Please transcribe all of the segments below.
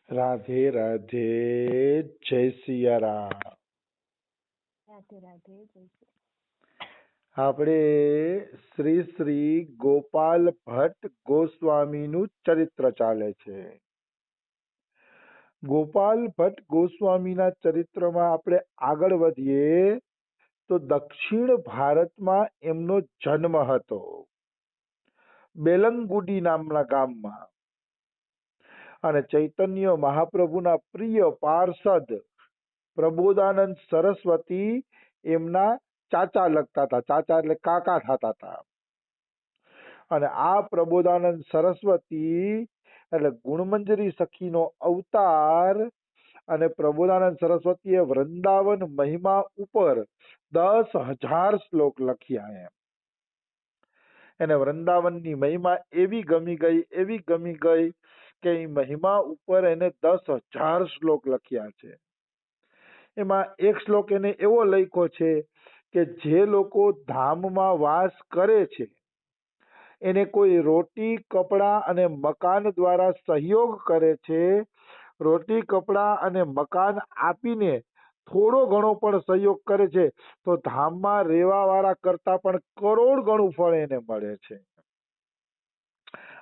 રાધે રાધે, જય સિયારામ. રાધે રાધે, જય શ્રી આપણે શ્રી શ્રી ગોપાલ ભટ્ટ ગોસ્વામીનું ચરિત્ર ચાલે છે. ગોપાલ ભટ્ટ ગોસ્વામીના ચરિત્રમાં આપણે આગળ વધીએ તો દક્ષિણ ભારતમાં એમનો જન્મ હતો, બેલંગુડી નામના ગામમાં. અને ચૈતન્ય મહાપ્રભુના પ્રિય પાર્ષદ પ્રબોધાનંદ સરસ્વતી એમના ચાચા લગતા હતા. ચાચા એટલે કાકા થતા હતા. અને આ પ્રબોધાનંદ સરસ્વતી એટલે ગુણમંજરી સખીનો અવતાર. અને પ્રબોધાનંદ સરસ્વતીએ વૃંદાવન મહિમા ઉપર 10,000 શ્લોક લખ્યા. એને વૃંદાવનની મહિમા એવી ગમી ગઈ કે એ મહિમા ઉપર એને 10,000 શ્લોક લખ્યા છે. એમાં એક શ્લોક એને એવો લખ્યો છે કે જે લોકો ધામમાં વાસ કરે છે એને કોઈ રોટી કપડા અને મકાન દ્વારા સહયોગ કરે છે. રોટી કપડા અને મકાન આપીને થોડો ઘણો પણ સહયોગ કરે છે તો ધામમાં રહેવા વાળા કરતા પણ કરોડ ગણું ફળ એને મળે છે.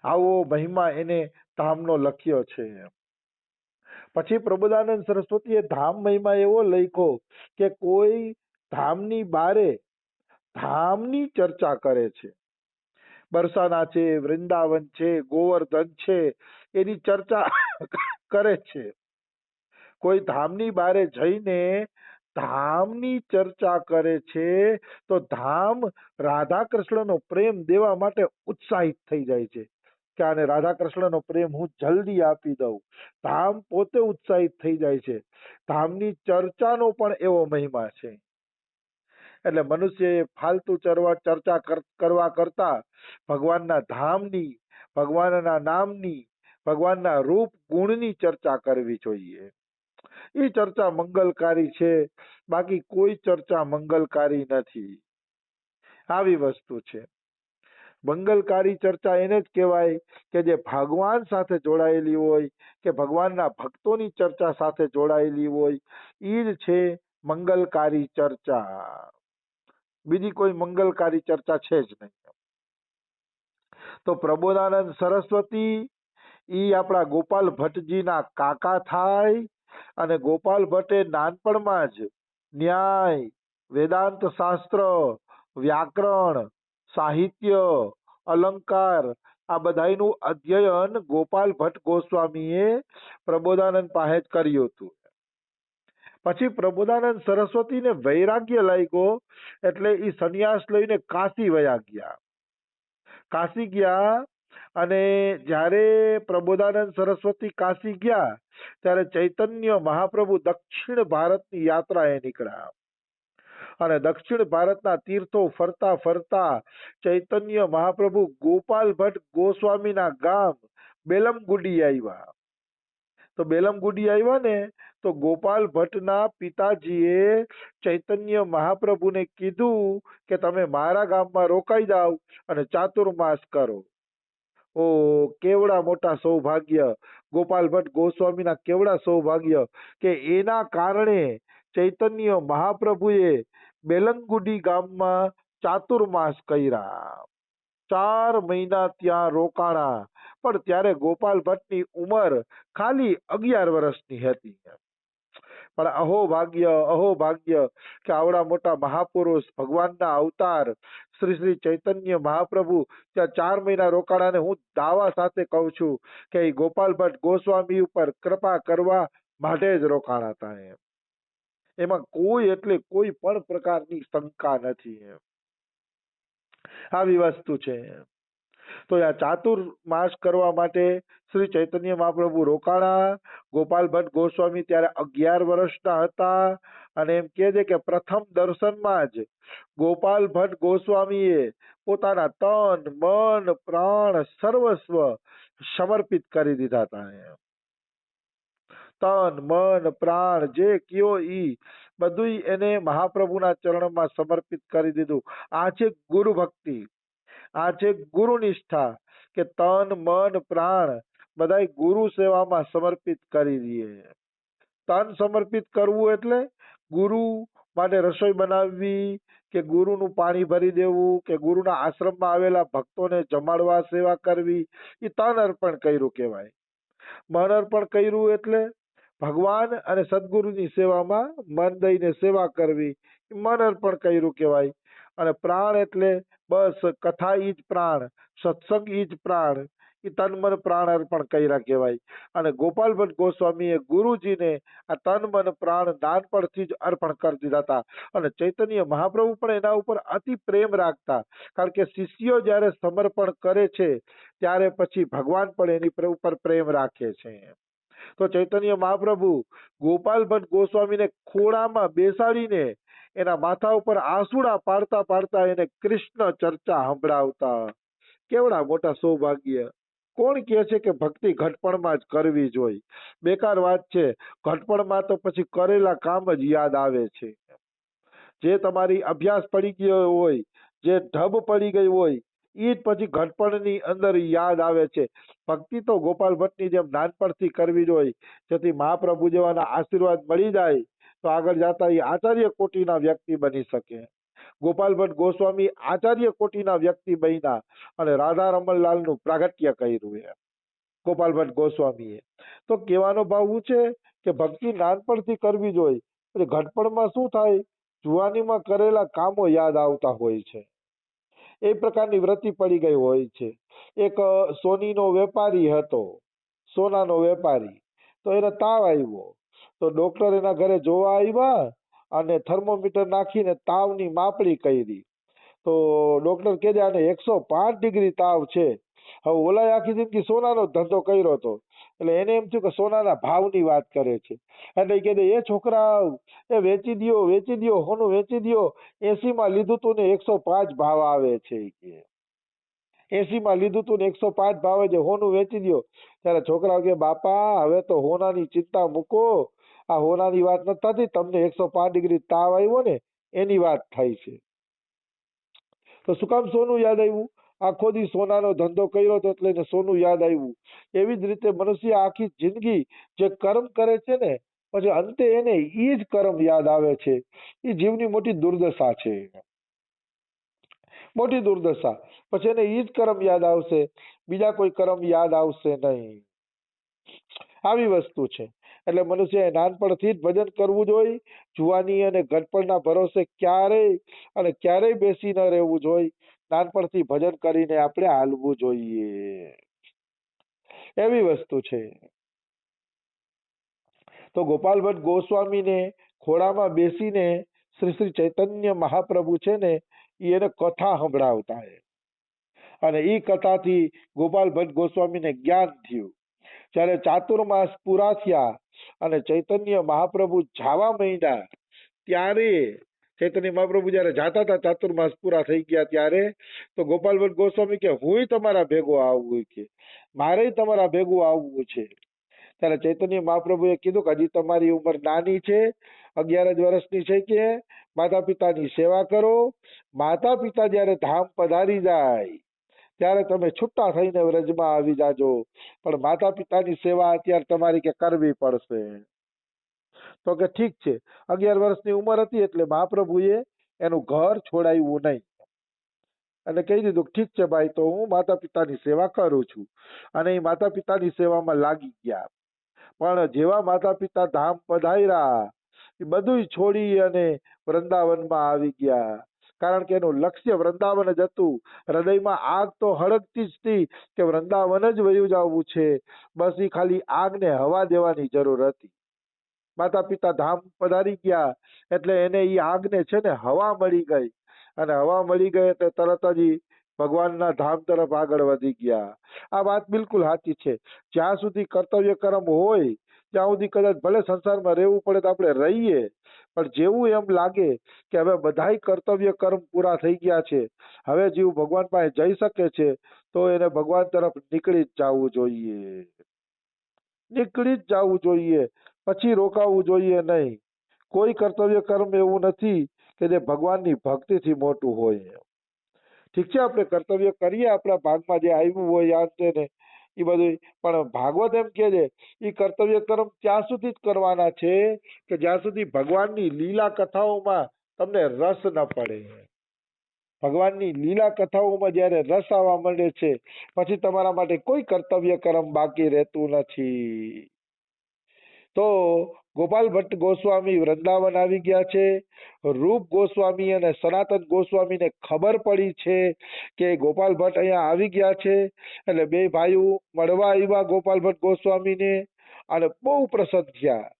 આવો મહિમા એને ધામનો લખ્યો છે. પછી પ્રબોધાનંદ સરસ્વતીએ ધામ મહિમા એવો લખ્યો કે કોઈ ધામની બારે ધામની ચર્ચા કરે છે. બરસાના છે, વૃંદાવન છે, ગોવર્ધન છે, એની ચર્ચા કરે છે. કોઈ ધામની બારે જઈને ધામની ચર્ચા કરે છે તો ધામ રાધા કૃષ્ણનો પ્રેમ દેવા માટે ઉત્સાહિત થઈ જાય છે કે આને રાધા કૃષ્ણનો પ્રેમ હું જલ્દી આપી દઉં. ધામ પોતે ઉત્સાહિત થઈ જાય છે. ધામની ચર્ચાનો પણ એવો મહિમા છે. એટલે મનુષ્યએ ફાલતુ ચર્ચા કરવા કરતા ભગવાનના ધામની, ભગવાનના નામની, ભગવાનના રૂપ ગુણની ચર્ચા કરવી જોઈએ. એ ચર્ચા મંગલકારી છે, બાકી કોઈ ચર્ચા મંગલકારી નથી. આવી વસ્તુ છે. મંગલકારી ચર્ચા એને જ કહેવાય કે જે ભગવાન સાથે જોડાયેલી હોય કે ભગવાનના ભક્તોની ચર્ચા સાથે જોડાયેલી હોય. એ જ છે મંગલકારી ચર્ચા. બીજી કોઈ મંગલકારી ચર્ચા છે જ નહીં. તો પ્રબોધાનંદ સરસ્વતી ઈ આપણા ગોપાલ ભટ્ટજીના કાકા થાય. અને ગોપાલ ભટ્ટે નાનપણમાં જ ન્યાય, વેદાંત શાસ્ત્ર, વ્યાકરણ, સાહિત્ય, અલંકાર આ બધાનું અધ્યયન ગોપાલ ભટ્ટ ગોસ્વામીએ પ્રબોધાનંદ પાસે જ કર્યું હતું. પછી પ્રબોધાનંદ સરસ્વતીને વૈરાગ્ય લાગ્યો એટલે એ સંન્યાસ લઈને કાશી વયા ગયા. કાશી ગયા અને જ્યારે પ્રબોધાનંદ સરસ્વતી કાશી ગયા ત્યારે ચૈતન્ય મહાપ્રભુ દક્ષિણ ભારતની યાત્રાએ નીકળ્યા. અને દક્ષિણ ભારતના તીર્થો ફરતા ફરતા ચૈતન્ય મહાપ્રભુ ગોપાલ ભટ્ટ ગોસ્વામીના ગામ બેલમગુડી આવ્યા. તો બેલમગુડી આવ્યા ને તો ગોપાલ ભટ્ટના પિતાજીએ ચૈતન્ય મહાપ્રભુને કીધું કે તમે મારા ગામમાં રોકાઈ જાઓ અને ચાતુર્માસ કરો. ઓ કેવડા મોટા સૌભાગ્ય! ગોપાલ ભટ્ટ ગોસ્વામીના કેવડા સૌભાગ્ય કે એના કારણે ચૈતન્ય મહાપ્રભુએ બેલંગુડી ગામમાં ચાતુર્માસ કર્યા. 4 મહિના ત્યાં રોકાણા. પણ ત્યારે ગોપાલ ભટ્ટની ઉંમર ખાલી 11 વર્ષની હતી. પણ અહોભાગ્ય કે આવડા મોટા મહાપુરુષ ભગવાનના અવતાર શ્રી શ્રી ચૈતન્ય મહાપ્રભુ ત્યાં 4 મહિના રોકાણા. હું દાવા સાથે કહું છું કે ગોપાલ ભટ્ટ ગોસ્વામી ઉપર કૃપા કરવા માટે જ રોકાણા હતા. એમાં કોઈ પણ પ્રકારની શંકા નથી. આવી વસ્તુ છે. તો આ ચાતુર્માસ કરવા માટે શ્રી ચૈતન્ય મહાપ્રભુ રોકાણા. ગોપાલ ભટ્ટ ગોસ્વામી ત્યારે 11 વર્ષના હતા. અને એમ કહે છે કે પ્રથમ દર્શનમાં જ ગોપાલ ભટ્ટ ગોસ્વામીએ પોતાના તન, મન, પ્રાણ, સર્વસ્વ સમર્પિત કરી દીધા હતા. તન, મન, પ્રાણ જે કયો ઈ બધું એને મહાપ્રભુના ચરણમાં સમર્પિત કરી દીધું. આ છે ગુરુ ભક્તિ, આ છે ગુરુ નિષ્ઠા કે તન, મન, પ્રાણ બધાય ગુરુ સેવામાં સમર્પિત કરી દઈએ. તન સમર્પિત કરવું એટલે ગુરુ માટે રસોઈ બનાવવી કે ગુરુનું પાણી ભરી દેવું કે ગુરુના આશ્રમમાં આવેલા ભક્તોને જમાડવા સેવા કરવી, એ તન અર્પણ કર્યું કહેવાય. મન અર્પણ કર્યું એટલે ભગવાન અને સદગુરુની સેવામાં મન દઈને સેવા કરવી, એ મન અર્પણ કર્યું કહેવાય. અને પ્રાણ એટલે બસ કથા ઈ જ પ્રાણ, સત્સંગ ઈ જ પ્રાણ, એ તન મન પ્રાણ અર્પણ કર્યા કહેવાય. અને ગોપાલ ભટ્ટ ગોસ્વામીએ ગુરુજીને આ તન મન પ્રાણ નાનપણથી જ અર્પણ કરી દીધા હતા. અને ચૈતન્ય મહાપ્રભુ પણ એના ઉપર અતિ પ્રેમ રાખતા, કારણ કે શિષ્યો જ્યારે સમર્પણ કરે છે ત્યારે પછી ભગવાન પણ એની ઉપર પ્રેમ રાખે છે. તો ચૈતન્ય મહાપ્રભુ ગોપાલ ભટ્ટ ગોસ્વામીને ખોળામાં બેસાડીને એના માથા ઉપર આંસુડા પાડતા પાડતા એને કૃષ્ણ ચર્ચા સંભળાવતા. કેવડા મોટા સૌભાગ્ય! કોણ કહે છે કે ભક્તિ ઘટપણમાં જ કરવી જોઈએ? બેકાર વાત છે. ઘટપણમાં તો પછી કરેલા કામ જ યાદ આવે છે. જે તમારી અભ્યાસ પડી ગયો હોય, જે ઢબ પડી ગઈ હોય, એ જ પછી ઘટપણની અંદર યાદ આવે છે. ભક્તિ તો ગોપાલ ભટ્ટની જેમ નાનપણથી કરવી જોઈએ, જેથી મહાપ્રભુ જેવાના આશીર્વાદ મળી જાય તો આગળ જતા એ આચાર્ય કોટીના વ્યક્તિ બની શકે. ગોપાલ ભટ્ટ ગોસ્વામી આચાર્ય કોટીના વ્યક્તિ બન્યા અને રાધા રમણલાલનું પ્રાગટ્ય કર્યું એમ ગોપાલ ભટ્ટ ગોસ્વામીએ. તો કહેવાનો ભાવ શું છે કે ભક્તિ નાનપણથી કરવી જોઈએ. એટલે ઘટપણમાં શું થાય, જુવાનીમાં કરેલા કામો યાદ આવતા હોય છે. એ પ્રકારની વૃત્તિ પડી ગઈ હોય છે. એક સોનીનો વેપારી હતો, સોનાનો વેપારી. તો એને તાવ આવ્યો, તો ડોક્ટર એના ઘરે જોવા આવ્યા અને થર્મોમીટર નાખીને તાવની માપણી કરી. તો ડોક્ટર કહે આને 105 ડિગ્રી તાવ છે. હવે ઓલાએ આખી જિંદગી સોનાનો ધંધો કર્યો હતો, એટલે એને એમ થયું કે સોનાના ભાવની વાત કરે છે. એટલે કહે એ છોકરા એ વેચી દ્યો હોનું વેચી દ્યો, 80 લીધું તું ને 105 ભાવ આવે છે. 80 લીધું તું ને 105 ભાવે છે, હોનું વેચી દ્યો. ત્યારે છોકરાઓ કે બાપા હવે તો હોનાની ચિંતા મૂકો, આ હોનાની વાત નથી થતી, તમને 105 ડિગ્રી તાવ આવ્યો ને એની વાત થાય છે. તો શું કામ સોનું યાદ આવ્યું? આખો દી સોનાનો ધંધો કર્યો હતો એટલે એને સોનું યાદ આવ્યું. એવી જ રીતે મનુષ્ય આખી જિંદગી જે કર્મ કરે છે ને, પછી અંતે એને ઈ જ કર્મ યાદ આવે છે. એ જીવની મોટી દુર્દશા છે, મોટી દુર્દશા. પછી એને ઈ જ કર્મ યાદ આવશે, બીજા કોઈ કર્મ યાદ આવશે નહીં. આવી વસ્તુ છે. એટલે મનુષ્યએ નાનપણથી જ ભજન કરવું જોઈએ. જુવાની અને ઘટપણના ભરોસે ક્યારેય બેસી ન રહેવું જોઈએ. નાનપણથી ભજન કરીને આપણે હાલવું જોઈએ, એવી વસ્તુ છે. તો ગોપાલ ભટ્ટ ગોસ્વામીને ખોળામાં બેસીને શ્રી ચૈતન્ય મહાપ્રભુ છે ને એને કથા સંભળાવતા. અને એ કથાથી ગોપાલ ભટ્ટ ગોસ્વામીને જ્ઞાન થયું. જ્યારે ચાતુર્માસ પૂરા થયા અને ચૈતન્ય મહાપ્રભુ જવા માંડ્યા ત્યારે, ચૈતન્ય મહાપ્રભુ જયારે જાતા હતા ચાતુર્માસ પૂરા થઈ ગયા ત્યારે, તો ગોપાલ ભટ્ટ ગોસ્વામી કે હું તમારા ભેગો આવવું, કે મારે તમારા ભેગું આવવું છે. ત્યારે ચૈતન્ય મહાપ્રભુએ કીધું કે હજી તમારી ઉંમર નાની છે, 11 જ વર્ષની છે, કે માતા પિતાની સેવા કરો. માતા પિતા જયારે ધામ પધારી જાય ત્યારે તમે છૂટા થઈને વ્રજમાં આવી જાજો, પણ માતા પિતાની સેવા અત્યારે તમારી કે કરવી પડશે. તો કે ઠીક છે. 11 વર્ષની ઉંમર હતી એટલે મહાપ્રભુએ એનું ઘર છોડાવ્યું નહીં અને કહી દીધું ઠીક છે ભાઈ, તો હું માતા પિતાની સેવા કરું છું. અને એ માતા પિતાની સેવામાં લાગી ગયા. પણ જેવા માતા પિતા ધામ પધાર્યા એ બધું છોડી અને વૃંદાવનમાં આવી ગયા, કારણ કે એનું લક્ષ્ય વૃંદાવન જ હતું. હૃદયમાં આગ તો હળગતી જ હતી કે વૃંદાવન જ વયું જવું છે. બસ એ ખાલી આગને હવા દેવાની જરૂર હતી. માતા પિતા ધામ પધારી ગયા એટલે એને એ આગને છે ને હવા મળી ગઈ, અને હવા મળી ગઈ એટલે તરત જ ભગવાનના ધામ તરફ આગળ વધી ગયા. આ વાત બિલકુલ સાચી છે. જ્યાં સુધી કર્તવ્ય કર્મ હોય ત્યાં સુધી કદાચ ભલે સંસારમાં રહેવું પડે તો આપણે રહીએ, પણ જેવું એમ લાગે કે હવે બધાય કર્તવ્ય કર્મ પૂરા થઈ ગયા છે, હવે જીવ ભગવાન પાસે જઈ શકે છે, તો એને ભગવાન તરફ નીકળી જ જવું જોઈએ, નીકળી જ જવું જોઈએ. પછી રોકાવું જોઈએ નહીં. કોઈ કર્તવ્ય કર્મ એવું નથી કે જે ભગવાનની ભક્તિથી મોટું હોય. ઠીક છે, આપણે કર્તવ્ય કરીએ, આપણા ભાગમાં જે આવ્યું હોય યાદ છે ને, એ બધું. પણ ભાગવત એમ કે છે એ કર્તવ્ય કર્મ ત્યાં સુધી જ કરવાના છે કે જ્યાં સુધી ભગવાનની લીલા કથાઓમાં તમને રસ ન પડે. ભગવાનની લીલા કથાઓમાં જ્યારે રસ આવવા માંડે છે પછી તમારા માટે કોઈ કર્તવ્ય કર્મ બાકી રહેતું નથી. તો ગોપાલ ભટ્ટ ગોસ્વામી વૃંદાવન આવી ગયા છે. રૂપ ગોસ્વામી અને સનાતન ગોસ્વામીને ખબર પડી છે કે ગોપાલ ભટ્ટ અહીંયા આવી ગયા છે એટલે બે ભાઈઓ મળવા આવ્યા ગોપાલ ભટ્ટ ગોસ્વામીને અને બહુ પ્રસન્ન થયા.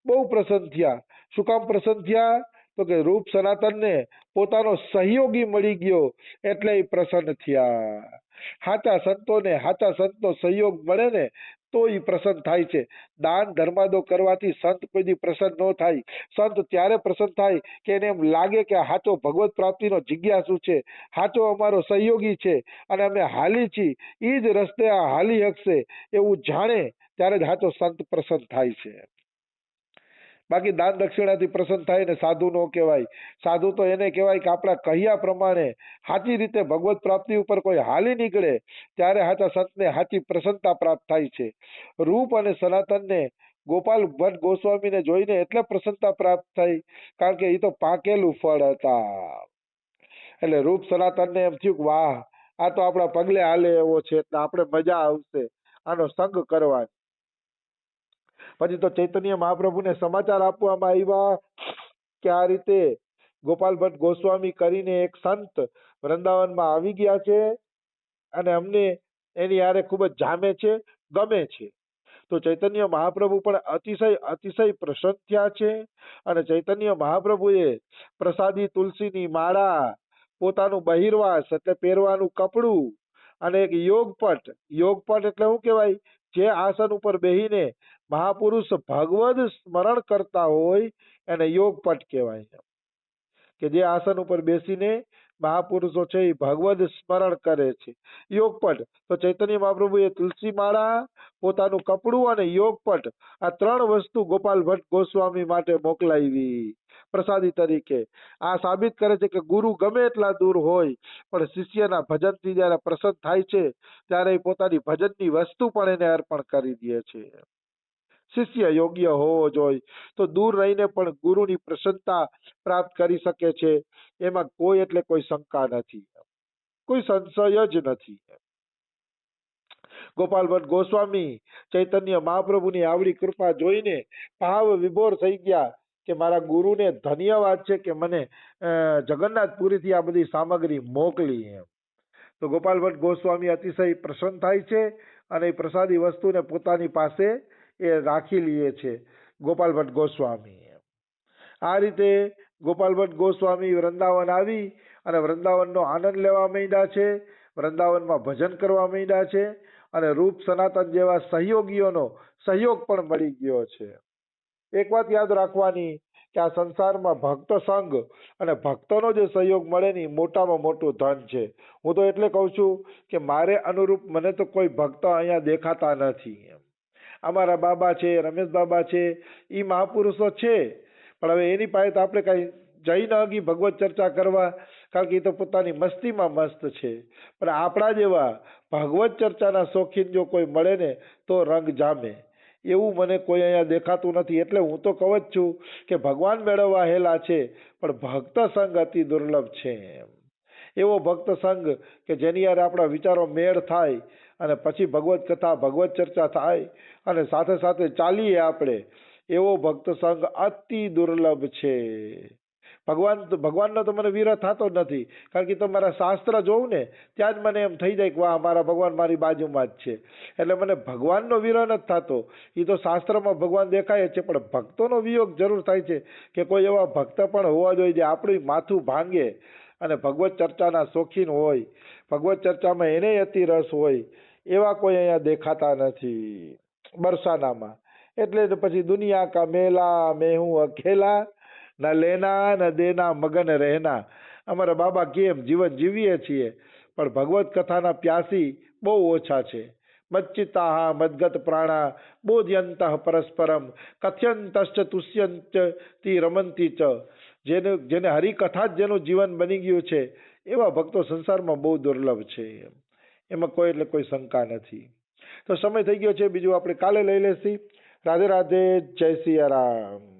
બહુ પ્રસન્ન થયા. શું કામ પ્રસન્ન થયા? તો કે રૂપ સનાતનને પોતાનો સહયોગી મળી ગયો એટલે એ પ્રસન્ન થયા. સાચા સંતનો સહયોગ મળે ને તો એ પ્રસન્ન થાય છે. દાન ધર્માદો કરવાથી સંત કોઈ દી પ્રસન્ન ન થાય. સંત ત્યારે પ્રસન્ન થાય કે એને એમ લાગે કે સાચો ભગવત પ્રાપ્તિનો જિજ્ઞાસુ છે, સાચો અમારો સહયોગી છે અને અમે હાલી છીએ એ જ રસ્તે આ હાલી શકશે એવું જાણે ત્યારે જ સાચો સંત પ્રસન્ન થાય છે. બાકી દાન દક્ષિણાથી પ્રસન્ન થાય ને સાધુ નો કહેવાય. સાધુ તો એને કહેવાય કે આપણા કહ્યા પ્રમાણે સાચી રીતે ભગવત પ્રાપ્તિ ઉપર કોઈ હાલી નીકળે ત્યારે સાચા સંતને સાચી પ્રસન્નતા પ્રાપ્ત થાય છે. રૂપ અને સનાતનને ગોપાલ ભટ્ટ ગોસ્વામીને જોઈને એટલે પ્રસન્નતા પ્રાપ્ત થઈ કારણ કે એ તો પાકેલું ફળ હતા. એટલે રૂપ સનાતનને એમ થયું કે વાહ આ તો આપણા પગલે હાલે એવો છે એટલે આપણે મજા આવશે આનો સંગ કરવાનો. પછી તો ચૈતન્ય મહાપ્રભુને સમાચાર આપવામાં આવ્યા કે આ રીતે ગોપાલ ભટ્ટ ગોસ્વામી કરીને એક સંત વૃંદાવનમાં આવી ગયા છે અને અમને એની હારે ખૂબ જ જામે છે, ગમે છે. તો ચૈતન્ય મહાપ્રભુ પણ અતિશય પ્રસન્ન થયા છે અને ચૈતન્ય મહાપ્રભુએ પ્રસાદી તુલસીની માળા, પોતાનું બહિર્વાસ એટલે પહેરવાનું કપડું અને એક યોગપટ એટલે શું કહેવાય? જે આસન ઉપર બેહીને મહાપુરુષ ભગવદ સ્મરણ કરતા હોય એને યોગપટ કહેવાય. કે જે આસન ઉપર બેસીને મહાપુરુષો છે એ ભગવદ સ્મરણ કરે છે, યોગપટ. તો ચૈતન્ય મહાપ્રભુએ તુલસી માળા, પોતાનું કપડું અને યોગપટ આ ત્રણ વસ્તુ ગોપાલ ભટ્ટ ગોસ્વામી માટે મોકલાવી પ્રસાદી તરીકે. આ સાબિત કરે છે કે ગુરુ ગમે એટલા દૂર હોય પણ શિષ્યના ભજનથી જયારે પ્રસન્ન થાય છે ત્યારે એ પોતાની ભજનની વસ્તુ પણ એને અર્પણ કરી દે છે. શિષ્ય યોગ્ય હોવો જોઈએ તો દૂર રહીને પણ ગુરુની પ્રસન્નતા પ્રાપ્ત કરી શકે છે. એમાં કોઈ એટલે કોઈ શંકા નથી, કોઈ સંશય જ નથી. ગોપાલ ભટ્ટ ગોસ્વામી ચૈતન્ય મહાપ્રભુની આવડી કૃપા જોઈને ભાવ વિભોર થઈ ગયા કે મારા ગુરુને ધન્યવાદ છે કે મને જગન્નાથપુરીથી આ બધી સામગ્રી મોકલી એમ. તો ગોપાલ ભટ્ટ ગોસ્વામી અતિશય પ્રસન્ન થાય છે અને એ પ્રસાદી વસ્તુને પોતાની પાસે એ રાખી લે છે ગોપાલ ભટ્ટ ગોસ્વામી. આ રીતે ગોપાલ ભટ્ટ ગોસ્વામી વૃંદાવન આવી અને વૃંદાવનનો આનંદ લેવા માંડ્યા છે, વૃંદાવનમાં ભજન કરવા માંડ્યા છે અને રૂપ સનાતન જેવા સહયોગીઓનો સહયોગ પણ મળી ગયો છે. એક વાત યાદ રાખવાની કે આ સંસારમાં ભક્ત સંઘ અને ભક્તોનો જે સહયોગ મળે ને એ મોટામાં મોટું ધન છે. હું તો એટલે કહું છું કે મારે અનુરૂપ મને તો કોઈ ભક્ત અહીંયા દેખાતા નથી. અમારા બાબા છે, રમેશ બાબા છે, એ મહાપુરુષો છે પણ હવે એની પાસે તો આપણે કઈ જઈ ન હગી ભગવત ચર્ચા કરવા કારણ કે એ તો પોતાની મસ્તીમાં મસ્ત છે. પણ આપણા જેવા ભગવત ચર્ચાના શોખીન જો કોઈ મળે ને તો રંગ જામે એવું મને કોઈ અહીંયા દેખાતું નથી. એટલે હું તો કહું જ છું કે ભગવાન મેળવવા હેલા છે પણ ભક્ત સંઘ અતિ દુર્લભ છે. એવો ભક્ત સંઘ કે જેની યારે આપણા વિચારો મેળ થાય અને પછી ભગવત કથા ભગવત ચર્ચા થાય અને સાથે સાથે ચાલીએ આપણે, એવો ભક્ત સંઘ અતિ દુર્લભ છે. ભગવાનનો તો મને વિરહ થતો નથી કારણ કે તો મારા શાસ્ત્ર જોઉં ને ત્યાં જ મને એમ થઈ જાય કે વાહ મારા ભગવાન મારી બાજુમાં જ છે. એટલે મને ભગવાનનો વિરહ નથી થતો. એ તો શાસ્ત્રમાં ભગવાન દેખાય છે પણ ભક્તોનો વિયોગ જરૂર થાય છે કે કોઈ એવા ભક્ત પણ હોવા જોઈએ જે આપણું માથું ભાંગે અને ભગવત ચર્ચાના શોખીન હોય, ભગવત ચર્ચામાં એને અતિ રસ હોય. એવા કોઈ અહીંયા દેખાતા નથી બરસાનામાં. એટલે પછી દુનિયા કા મેલા મેં હું અકેલા, ન લેના ન દેના મગન રહેના. અમારા બાબા કેમ જીવન જીવીએ છીએ પણ ભગવત કથાના પ્યાસી બહુ ઓછા છે. મચ્ચિતા મદગત પ્રાણા બોધ્યંત પરસ્પરમ કથ્યંતશ્ચ તુષ્યંત તી રમંતી ચ. જેને હરિકથા જ જેનું જીવન બની ગયું છે એવા ભક્તો સંસારમાં બહુ દુર્લભ છે. એમાં કોઈ એટલે કોઈ શંકા નથી. તો સમય થઈ ગયો છે, બીજું આપણે કાલે લઈ લેશી. રાધે રાધે, જય સિયા રામ.